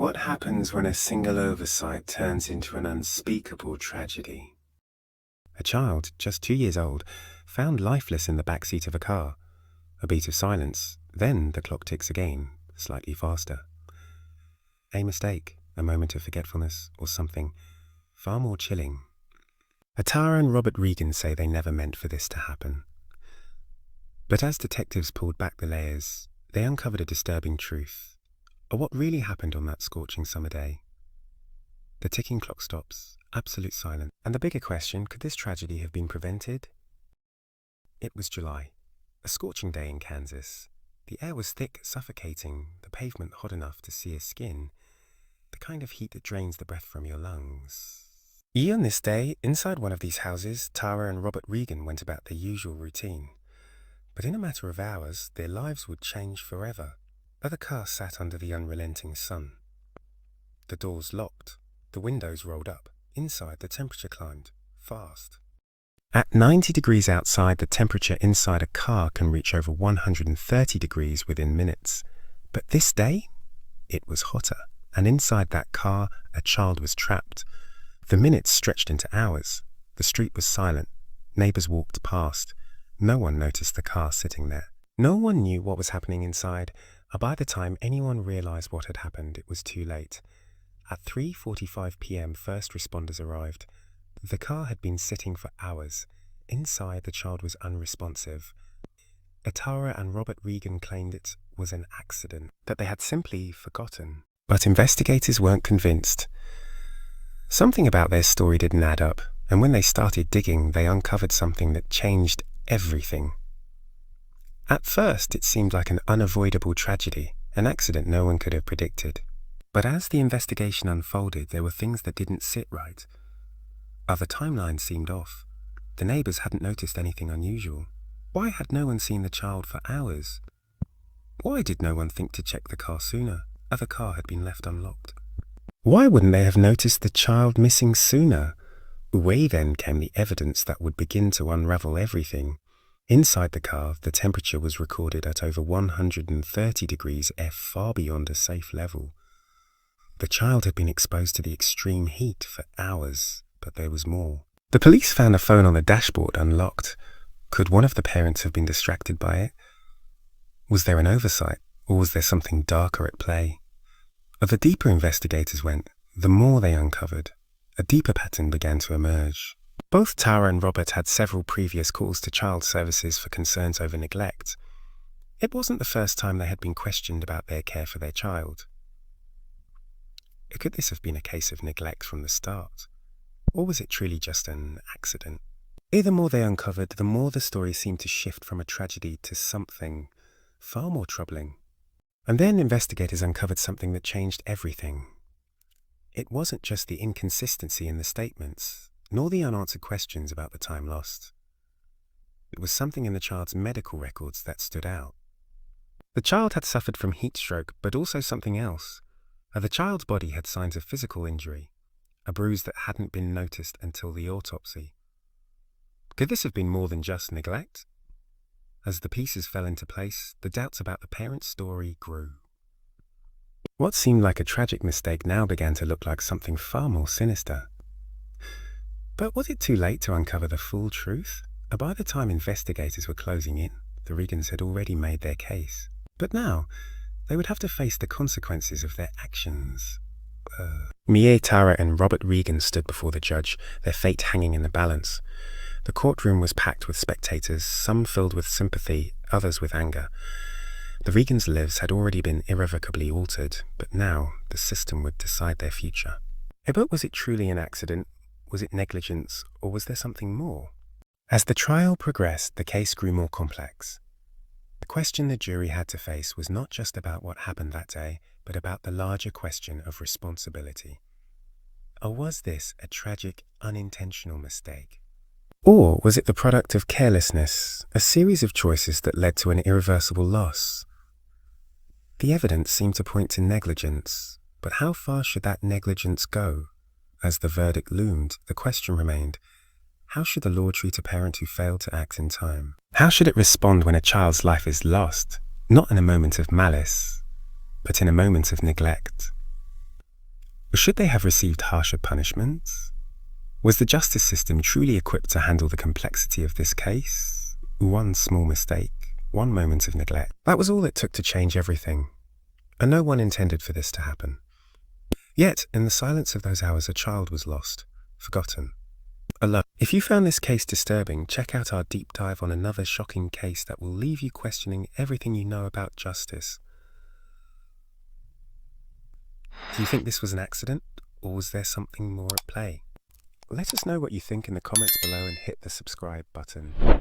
What happens when a single oversight turns into an unspeakable tragedy? A child, just 2 years old, found lifeless in the backseat of a car. A beat of silence, then the clock ticks again, slightly faster. A mistake, a moment of forgetfulness, or something far more chilling. Atara and Robert Regan say they never meant for this to happen. But as detectives pulled back the layers, they uncovered a disturbing truth. Or what really happened on that scorching summer day? The ticking clock stops, absolute silence. And the bigger question, could this tragedy have been prevented? It was July, a scorching day in Kansas. The air was thick, suffocating, the pavement hot enough to see his skin, the kind of heat that drains the breath from your lungs. On this day, inside one of these houses, Tara and Robert Regan went about their usual routine. But in a matter of hours, their lives would change forever. Other cars sat under the unrelenting sun. The doors locked, the windows rolled up. Inside, the temperature climbed, fast. At 90 degrees outside, the temperature inside a car can reach over 130 degrees within minutes. But this day, it was hotter, and inside that car, a child was trapped. The minutes stretched into hours. The street was silent. Neighbors walked past. No one noticed the car sitting there. No one knew what was happening inside. By the time anyone realized what had happened, it was too late. At 3:45 p.m., first responders arrived. The car had been sitting for hours. Inside, the child was unresponsive. Atara and Robert Regan claimed it was an accident, that they had simply forgotten. But investigators weren't convinced. Something about their story didn't add up, and when they started digging, they uncovered something that changed everything. At first, it seemed like an unavoidable tragedy, an accident no one could have predicted. But as the investigation unfolded, there were things that didn't sit right. Other timelines seemed off. The neighbors hadn't noticed anything unusual. Why had no one seen the child for hours? Why did no one think to check the car sooner? Other car had been left unlocked. Why wouldn't they have noticed the child missing sooner? Away then came the evidence that would begin to unravel everything. Inside the car, the temperature was recorded at over 130 degrees F, far beyond a safe level. The child had been exposed to the extreme heat for hours, but there was more. The police found a phone on the dashboard unlocked. Could one of the parents have been distracted by it? Was there an oversight, or was there something darker at play? The deeper investigators went, the more they uncovered. A deeper pattern began to emerge. Both Tara and Robert had several previous calls to child services for concerns over neglect. It wasn't the first time they had been questioned about their care for their child. Could this have been a case of neglect from the start? Or was it truly just an accident? The more they uncovered, the more the story seemed to shift from a tragedy to something far more troubling. And then investigators uncovered something that changed everything. It wasn't just the inconsistency in the statements, nor the unanswered questions about the time lost. It was something in the child's medical records that stood out. The child had suffered from heat stroke, but also something else. The child's body had signs of physical injury, a bruise that hadn't been noticed until the autopsy. Could this have been more than just neglect? As the pieces fell into place, the doubts about the parent's story grew. What seemed like a tragic mistake now began to look like something far more sinister. But was it too late to uncover the full truth? By the time investigators were closing in, the Regans had already made their case. But now, they would have to face the consequences of their actions. Tara and Robert Regan stood before the judge, their fate hanging in the balance. The courtroom was packed with spectators, some filled with sympathy, others with anger. The Regans' lives had already been irrevocably altered, but now the system would decide their future. But was it truly an accident? Was it negligence, or was there something more? As the trial progressed, the case grew more complex. The question the jury had to face was not just about what happened that day, but about the larger question of responsibility. Or was this a tragic, unintentional mistake? Or was it the product of carelessness, a series of choices that led to an irreversible loss? The evidence seemed to point to negligence, but how far should that negligence go? As the verdict loomed, the question remained, how should the law treat a parent who failed to act in time? How should it respond when a child's life is lost, not in a moment of malice, but in a moment of neglect? Should they have received harsher punishments? Was the justice system truly equipped to handle the complexity of this case? One small mistake, one moment of neglect. That was all it took to change everything, and no one intended for this to happen. Yet, in the silence of those hours, a child was lost, forgotten, alone. If you found this case disturbing, check out our deep dive on another shocking case that will leave you questioning everything you know about justice. Do you think this was an accident, or was there something more at play? Let us know what you think in the comments below and hit the subscribe button.